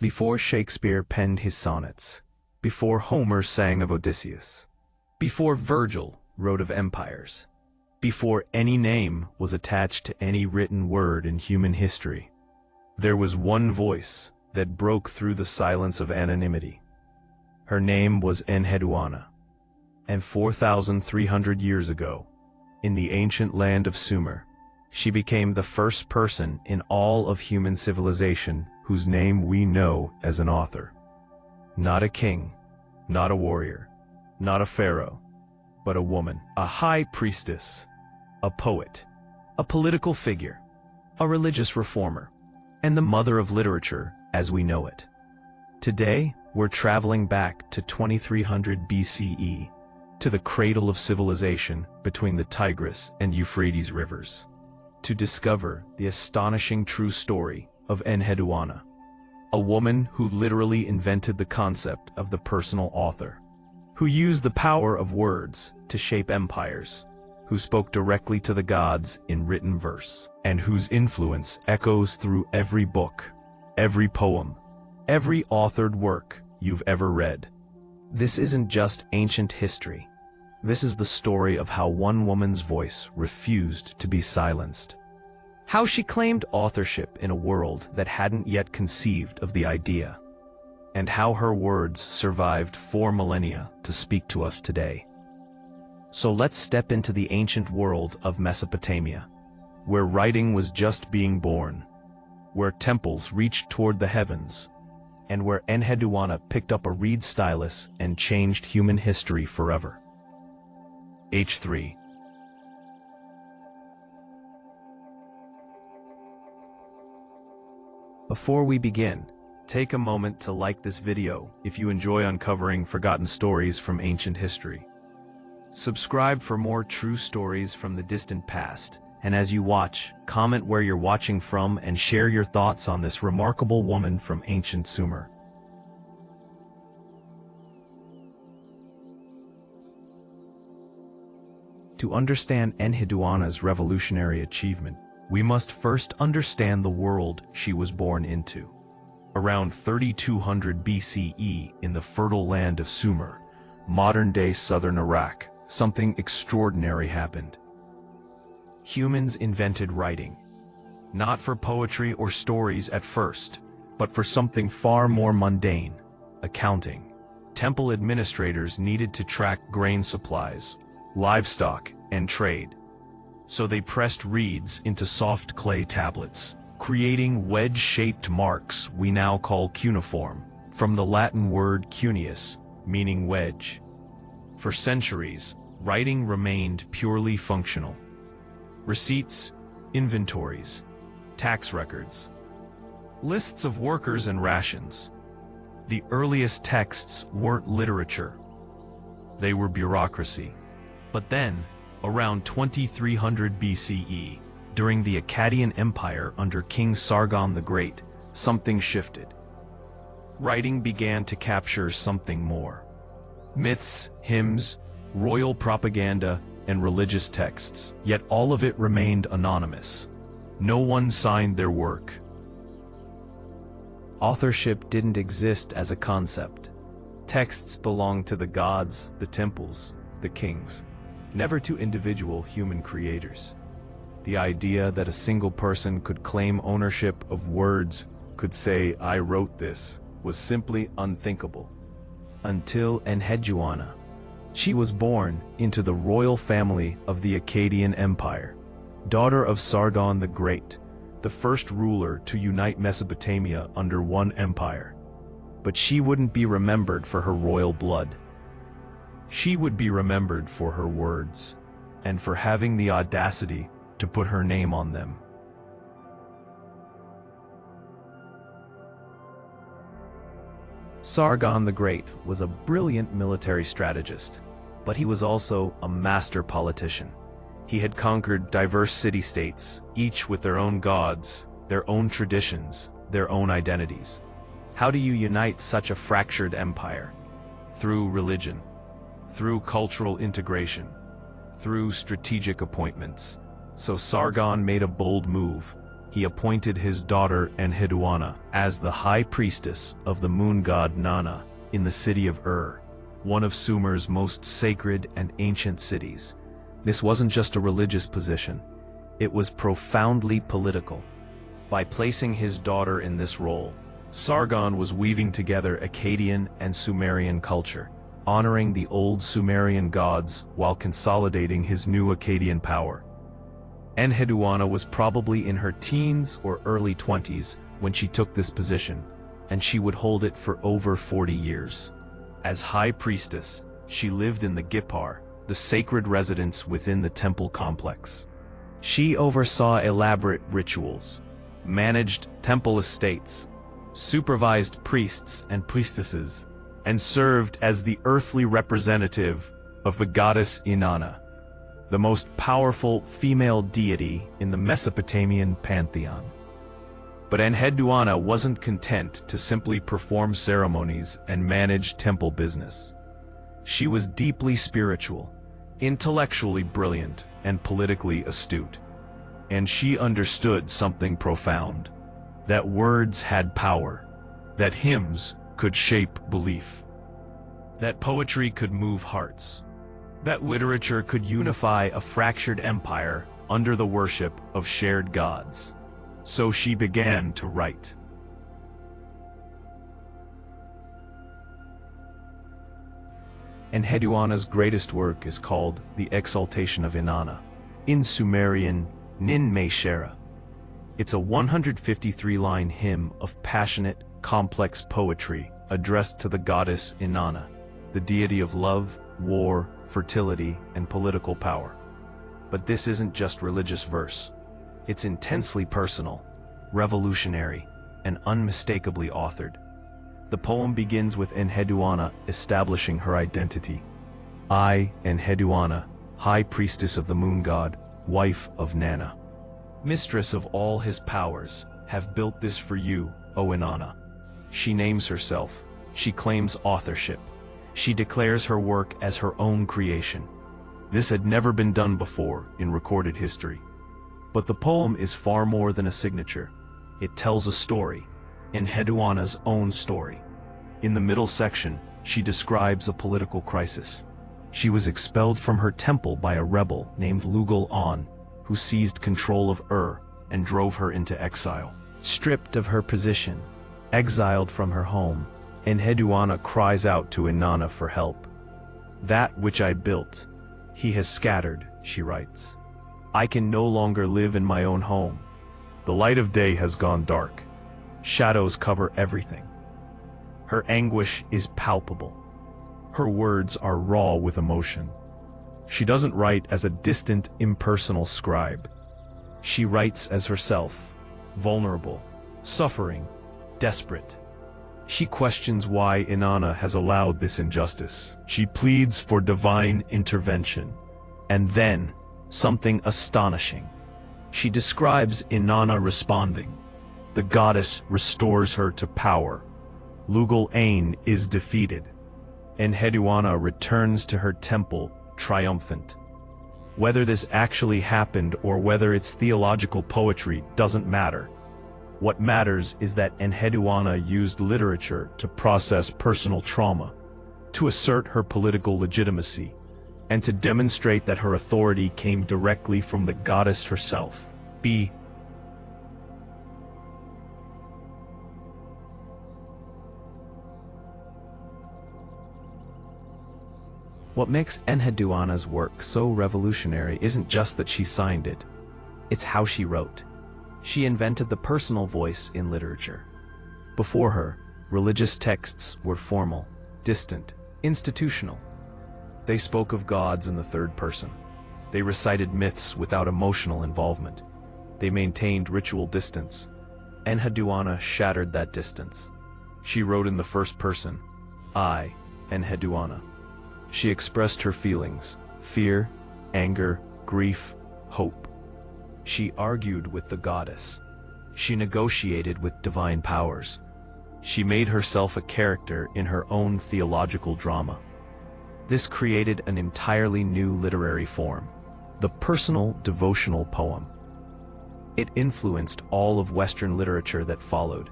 Before Shakespeare penned his sonnets, before Homer sang of Odysseus, before Virgil wrote of empires, before any name was attached to any written word in human history, there was one voice that broke through the silence of anonymity. Her name was ENHEDUANNA, and 4,300 years ago, in the ancient land of Sumer, she became the first person in all of human civilization whose name we know as an author. Not a king, not a warrior, not a pharaoh, but a woman, a high priestess, a poet, a political figure, a religious reformer, and the mother of literature as we know it. Today, we're traveling back to 2300 BCE, to the cradle of civilization between the Tigris and Euphrates rivers, to discover the astonishing true story of ENHEDUANNA, a woman who literally invented the concept of the personal author, who used the power of words to shape empires, who spoke directly to the gods in written verse, and whose influence echoes through every book, every poem, every authored work you've ever read. This isn't just ancient history. This is the story of how one woman's voice refused to be silenced. How she claimed authorship in a world that hadn't yet conceived of the idea. And how her words survived 4 millennia to speak to us today. So let's step into the ancient world of Mesopotamia, where writing was just being born, where temples reached toward the heavens, and where ENHEDUANNA picked up a reed stylus and changed human history forever. H3. Before we begin, take a moment to like this video if you enjoy uncovering forgotten stories from ancient history. Subscribe for more true stories from the distant past, and as you watch, comment where you're watching from and share your thoughts on this remarkable woman from ancient Sumer. To understand ENHEDUANNA's revolutionary achievement, we must first understand the world she was born into. Around 3200 BCE in the fertile land of Sumer, modern-day southern Iraq, something extraordinary happened. Humans invented writing, not for poetry or stories at first, but for something far more mundane, accounting. Temple administrators needed to track grain supplies, livestock, and trade. So they pressed reeds into soft clay tablets, creating wedge-shaped marks we now call cuneiform, from the Latin word cuneus, meaning wedge. For centuries, writing remained purely functional. Receipts, inventories, tax records, lists of workers and rations. The earliest texts weren't literature. They were bureaucracy. But then, around 2300 BCE, during the Akkadian Empire under King Sargon the Great, something shifted. Writing began to capture something more. Myths, hymns, royal propaganda, and religious texts, yet all of it remained anonymous. No one signed their work. Authorship didn't exist as a concept. Texts belonged to the gods, the temples, the kings, never to individual human creators. The idea that a single person could claim ownership of words, could say, "I wrote this," was simply unthinkable. Until ENHEDUANNA. She was born into the royal family of the Akkadian Empire, daughter of Sargon the Great, the first ruler to unite Mesopotamia under one empire. But she wouldn't be remembered for her royal blood. She would be remembered for her words, and for having the audacity to put her name on them. Sargon the Great was a brilliant military strategist, but he was also a master politician. He had conquered diverse city-states, each with their own gods, their own traditions, their own identities. How do you unite such a fractured empire? Through religion, through cultural integration, through strategic appointments. So Sargon made a bold move. he appointed his daughter ENHEDUANNA as the High Priestess of the moon god Nanna in the city of one of Sumer's most sacred and ancient cities. This wasn't just a religious position, it was profoundly political. By placing his daughter in this role, Sargon was weaving together Akkadian and Sumerian culture, honoring the old Sumerian gods while consolidating his new Akkadian power. ENHEDUANNA was probably in her teens or early 20s when she took this position, and she would hold it for over 40 years. As High Priestess, she lived in the Gipar, the sacred residence within the temple complex. She oversaw elaborate rituals, managed temple estates, supervised priests and priestesses, and served as the earthly representative of the goddess Inanna, the most powerful female deity in the Mesopotamian pantheon. But ENHEDUANNA wasn't content to simply perform ceremonies and manage temple business. She was deeply spiritual, intellectually brilliant, and politically astute. And she understood something profound: that words had power, that hymns could shape belief, that poetry could move hearts, that literature could unify a fractured empire under the worship of shared gods. So she began to write. ENHEDUANNA'S greatest work is called The Exaltation of Inanna, in Sumerian, Nin Me Shera. It's a 153-line hymn of passionate, complex poetry addressed to the goddess Inanna, the deity of love, war, fertility, and political power. But this isn't just religious verse. It's intensely personal, revolutionary, and unmistakably authored. The poem begins with ENHEDUANNA establishing her identity. I, ENHEDUANNA, High Priestess of the moon god, wife of Nanna, mistress of all his powers, have built this for you, O Inanna. She names herself, she claims authorship, she declares her work as her own creation. This had never been done before in recorded history. But the poem is far more than a signature. It tells a story, ENHEDUANNA'S own story. In the middle section, she describes a political crisis. She was expelled from her temple by a rebel named Lugal-An, who seized control of and drove her into exile. Stripped of her position, exiled from her home, ENHEDUANNA cries out to Inanna for help. That which I built, he has scattered, she writes. I can no longer live in my own home. The light of day has gone dark. Shadows cover everything. Her anguish is palpable. Her words are raw with emotion. She doesn't write as a distant, impersonal scribe. She writes as herself, vulnerable, suffering, desperate. She questions why Inanna has allowed this injustice. She pleads for divine intervention. And then, something astonishing. She describes Inanna responding. The goddess restores her to power. Lugal-An is defeated. ENHEDUANNA returns to her temple triumphant. Whether this actually happened or whether it's theological poetry doesn't matter. What matters is that ENHEDUANNA used literature to process personal trauma, to assert her political legitimacy, and to demonstrate that her authority came directly from the goddess herself. What makes ENHEDUANNA'S work so revolutionary isn't just that she signed it, it's how she wrote. She invented the personal voice in literature. Before her, religious texts were formal, distant, institutional. They spoke of gods in the third person. They recited myths without emotional involvement. They maintained ritual distance. ENHEDUANNA shattered that distance. She wrote in the first person, I, ENHEDUANNA. She expressed her feelings, fear, anger, grief, hope. She argued with the goddess. She negotiated with divine powers. She made herself a character in her own theological drama. This created an entirely new literary form, the personal devotional poem. It influenced all of Western literature that followed: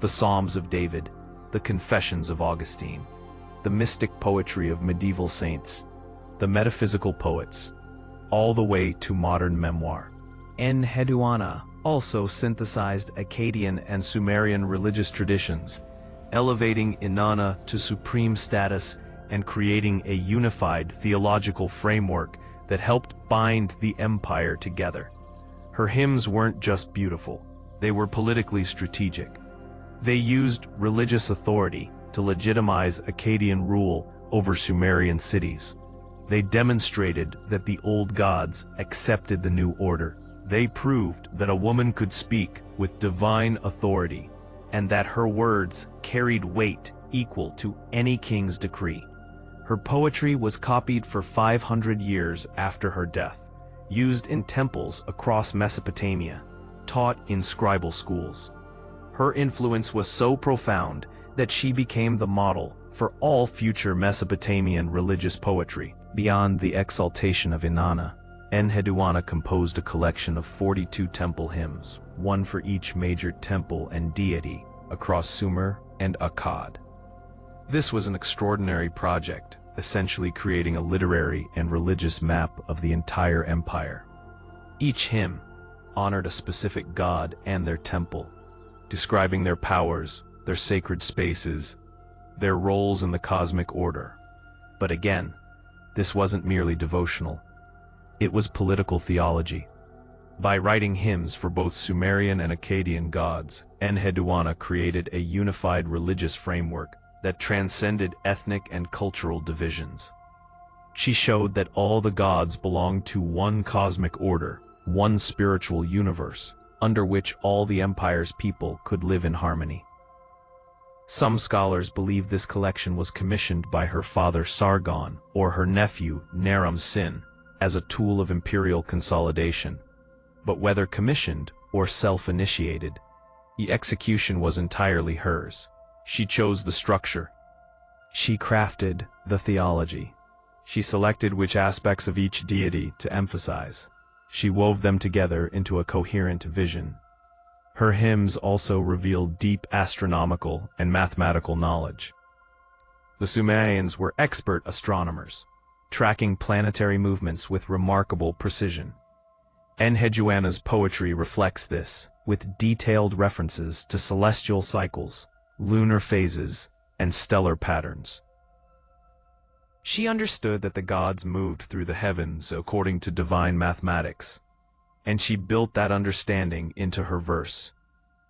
the Psalms of David, the Confessions of Augustine, the mystic poetry of medieval saints, the metaphysical poets, all the way to modern memoir. ENHEDUANNA also synthesized Akkadian and Sumerian religious traditions, elevating Inanna to supreme status and creating a unified theological framework that helped bind the empire together. Her hymns weren't just beautiful, they were politically strategic. They used religious authority to legitimize Akkadian rule over Sumerian cities. They demonstrated that the old gods accepted the new order. They proved that a woman could speak with divine authority, and that her words carried weight equal to any king's decree. Her poetry was copied for 500 years after her death, used in temples across Mesopotamia, taught in scribal schools. Her influence was so profound that she became the model for all future Mesopotamian religious poetry. Beyond the Exaltation of Inanna, ENHEDUANNA composed a collection of 42 temple hymns, one for each major temple and deity across Sumer and Akkad. This was an extraordinary project, essentially creating a literary and religious map of the entire empire. Each hymn honored a specific god and their temple, describing their powers, their sacred spaces, their roles in the cosmic order. But again, this wasn't merely devotional. It was political theology. By writing hymns for both Sumerian and Akkadian gods, ENHEDUANNA created a unified religious framework that transcended ethnic and cultural divisions. She showed that all the gods belonged to one cosmic order, one spiritual universe, under which all the empire's people could live in harmony. Some scholars believe this collection was commissioned by her father Sargon or her nephew Naram-Sin as a tool of imperial consolidation. But whether commissioned or self-initiated, the execution was entirely hers. She chose the structure. She crafted the theology. She selected which aspects of each deity to emphasize. She wove them together into a coherent vision. Her hymns also revealed deep astronomical and mathematical knowledge. The Sumerians were expert astronomers, tracking planetary movements with remarkable precision. ENHEDUANNA'S poetry reflects this, with detailed references to celestial cycles, lunar phases, and stellar patterns. She understood that the gods moved through the heavens according to divine mathematics, and she built that understanding into her verse.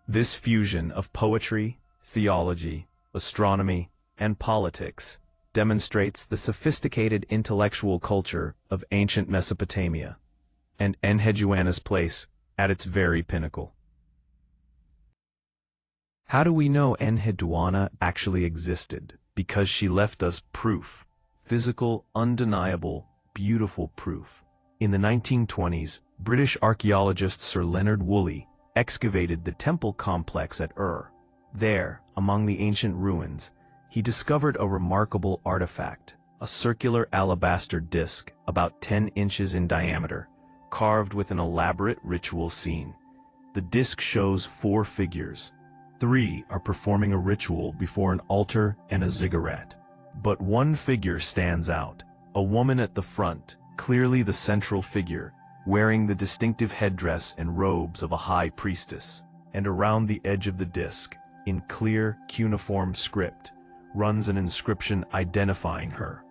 This fusion of poetry, theology, astronomy, and politics demonstrates the sophisticated intellectual culture of ancient Mesopotamia, and ENHEDUANNA'S place at its very pinnacle. How do we know ENHEDUANNA actually existed? Because she left us proof. Physical, undeniable, beautiful proof. In the 1920s, British archaeologist Sir Leonard Woolley excavated the temple complex at Ur. There, among the ancient ruins, he discovered a remarkable artifact, a circular alabaster disc about 10 inches in diameter, carved with an elaborate ritual scene. The disc shows 4 figures. 3 are performing a ritual before an altar and a ziggurat. But one figure stands out, a woman at the front, clearly the central figure, wearing the distinctive headdress and robes of a high priestess. And around the edge of the disc, in clear, cuneiform script, runs an inscription identifying her: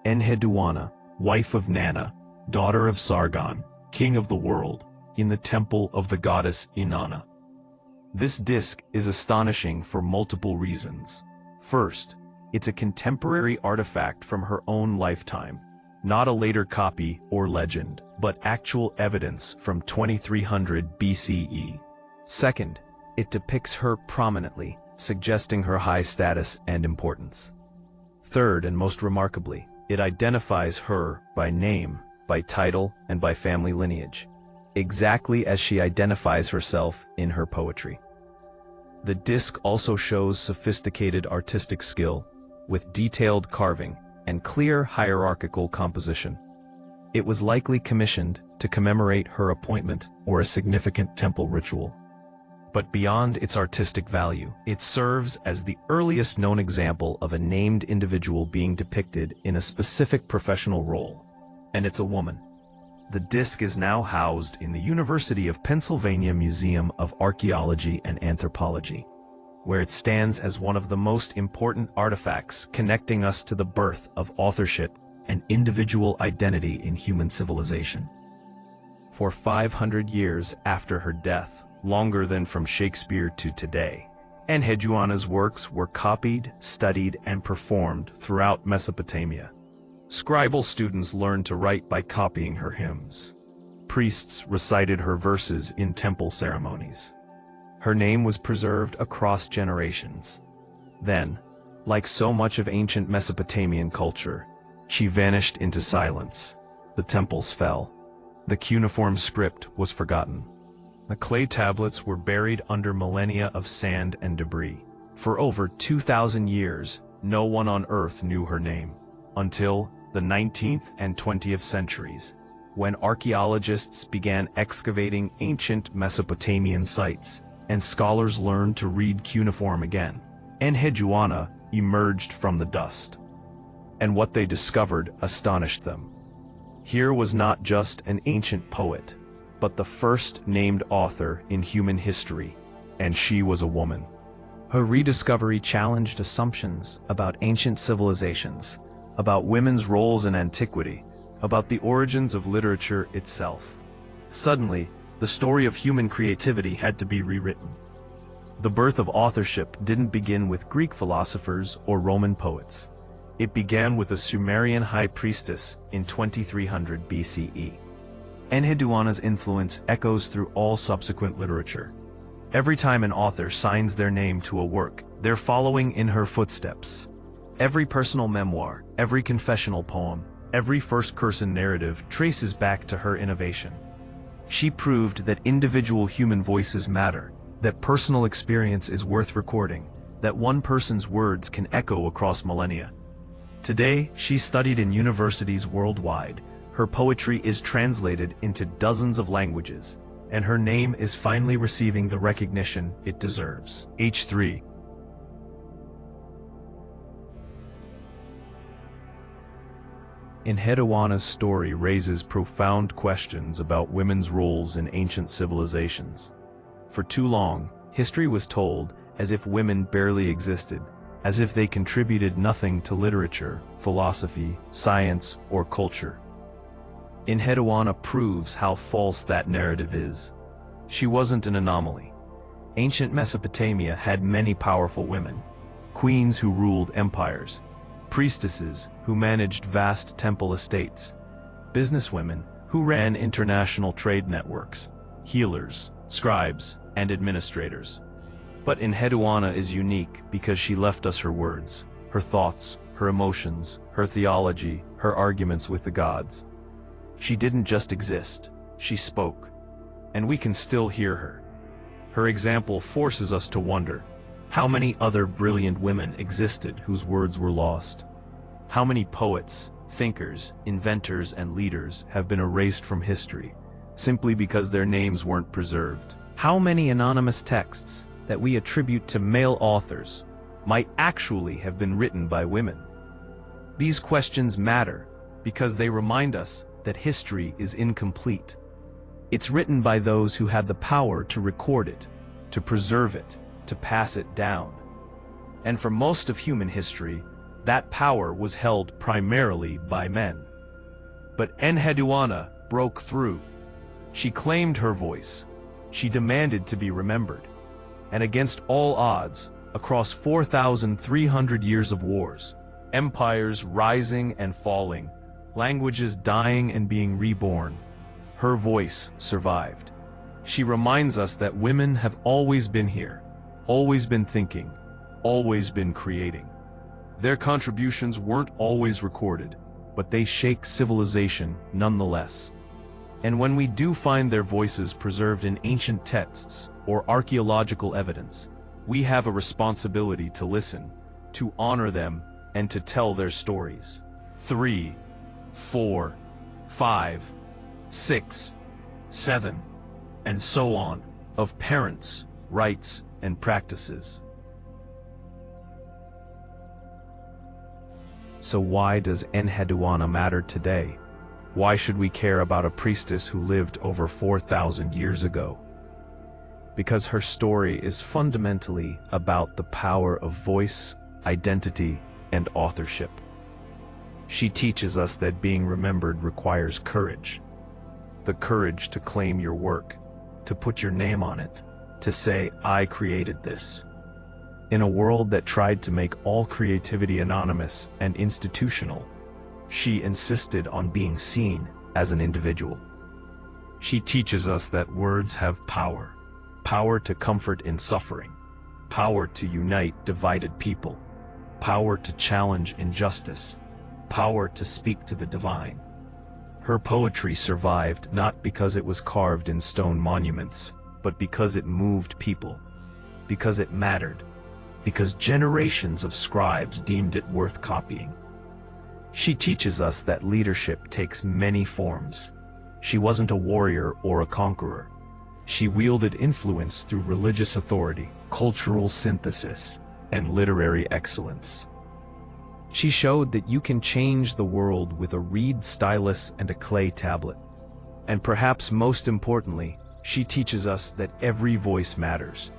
ENHEDUANNA, wife of Nanna, daughter of Sargon, king of the world, in the temple of the goddess Inanna. This disc is astonishing for multiple reasons. First, it's a contemporary artifact from her own lifetime, not a later copy or legend, but actual evidence from 2300 BCE. Second, it depicts her prominently, suggesting her high status and importance. Third, and most remarkably, it identifies her by name, by title, and by family lineage, exactly as she identifies herself in her poetry. The disc also shows sophisticated artistic skill, with detailed carving and clear hierarchical composition. It was likely commissioned to commemorate her appointment or a significant temple ritual. But beyond its artistic value, it serves as the earliest known example of a named individual being depicted in a specific professional role. And it's a woman. The disc is now housed in the University of Pennsylvania Museum of Archaeology and Anthropology, where it stands as one of the most important artifacts connecting us to the birth of authorship and individual identity in human civilization. For 500 years after her death, longer than from Shakespeare to today, ENHEDUANNA'S works were copied, studied, and performed throughout Mesopotamia. Scribal students learned to write by copying her hymns. Priests recited her verses in temple ceremonies. Her name was preserved across generations. Then, like so much of ancient Mesopotamian culture, she vanished into silence. The temples fell. The cuneiform script was forgotten. The clay tablets were buried under millennia of sand and debris. For over 2,000 years, no one on Earth knew her name, until the 19th and 20th centuries, when archaeologists began excavating ancient Mesopotamian sites, and scholars learned to read cuneiform again. ENHEDUANNA emerged from the dust, and what they discovered astonished them. Here was not just an ancient poet, but the first named author in human history, and she was a woman. Her rediscovery challenged assumptions about ancient civilizations, about women's roles in antiquity, about the origins of literature itself. Suddenly, the story of human creativity had to be rewritten. The birth of authorship didn't begin with Greek philosophers or Roman poets. It began with a Sumerian high priestess in 2300 BCE. ENHEDUANNA'S influence echoes through all subsequent literature. Every time an author signs their name to a work, they're following in her footsteps. Every personal memoir, every confessional poem, every first-person narrative traces back to her innovation. She proved that individual human voices matter, that personal experience is worth recording, that one person's words can echo across millennia. Today, she's studied in universities worldwide. Her poetry is translated into dozens of languages, and her name is finally receiving the recognition it deserves. H3. ENHEDUANNA'S story raises profound questions about women's roles in ancient civilizations. For too long, history was told as if women barely existed, as if they contributed nothing to literature, philosophy, science, or culture. ENHEDUANNA proves how false that narrative is. She wasn't an anomaly. Ancient Mesopotamia had many powerful women, queens who ruled empires, priestesses who managed vast temple estates, businesswomen who ran international trade networks, healers, scribes, and administrators. But ENHEDUANNA is unique because she left us her words, her thoughts, her emotions, her theology, her arguments with the gods. She didn't just exist, she spoke, and we can still hear her. Her example forces us to wonder, how many other brilliant women existed whose words were lost? How many poets, thinkers, inventors, and leaders have been erased from history, simply because their names weren't preserved? How many anonymous texts that we attribute to male authors might actually have been written by women? These questions matter because they remind us that history is incomplete. It's written by those who had the power to record it, to preserve it, to pass it down. And for most of human history, that power was held primarily by men. But ENHEDUANNA broke through. She claimed her voice. She demanded to be remembered. And against all odds, across 4,300 years of wars, empires rising and falling, languages dying and being reborn, her voice survived. She reminds us that women have always been here, always been thinking, always been creating. Their contributions weren't always recorded, but they shake civilization nonetheless. And when we do find their voices preserved in ancient texts or archaeological evidence, we have a responsibility to listen, to honor them, and to tell their stories. 3, 4, 5, 6, 7, and so on, of parents, rites, and practices. So why does ENHEDUANNA matter today? Why should we care about a priestess who lived over 4,000 years ago? Because her story is fundamentally about the power of voice, identity, and authorship. She teaches us that being remembered requires courage. The courage to claim your work, to put your name on it, to say, "I created this." In a world that tried to make all creativity anonymous and institutional, she insisted on being seen as an individual. She teaches us that words have power. Power to comfort in suffering. Power to unite divided people. Power to challenge injustice. Power to speak to the divine. Her poetry survived not because it was carved in stone monuments, but because it moved people. Because it mattered. Because generations of scribes deemed it worth copying. She teaches us that leadership takes many forms. She wasn't a warrior or a conqueror. She wielded influence through religious authority, cultural synthesis, and literary excellence. She showed that you can change the world with a reed stylus and a clay tablet. And perhaps most importantly, she teaches us that every voice matters.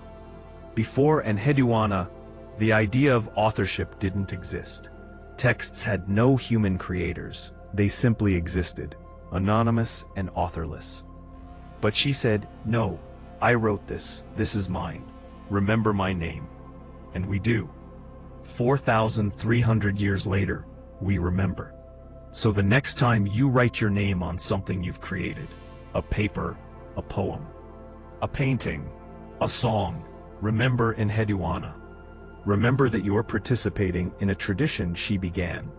Before ENHEDUANNA, the idea of authorship didn't exist. Texts had no human creators. They simply existed, anonymous and authorless. But she said, "No, I wrote this. This is mine. Remember my name." And we do. 4,300 years later, we remember. So the next time you write your name on something you've created, a paper, a poem, a painting, a song, remember ENHEDUANNA. Remember that you're participating in a tradition she began.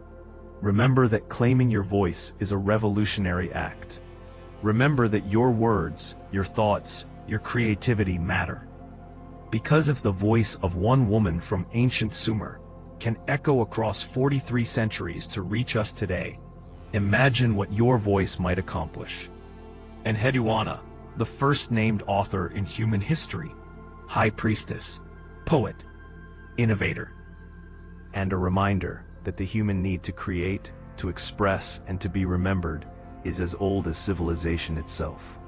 Remember that claiming your voice is a revolutionary act. Remember that your words, your thoughts, your creativity matter. Because if the voice of one woman from ancient Sumer can echo across 43 centuries to reach us today, imagine what your voice might accomplish. ENHEDUANNA, the first named author in human history, High Priestess, poet, innovator, and a reminder that the human need to create, to express, and to be remembered is as old as civilization itself.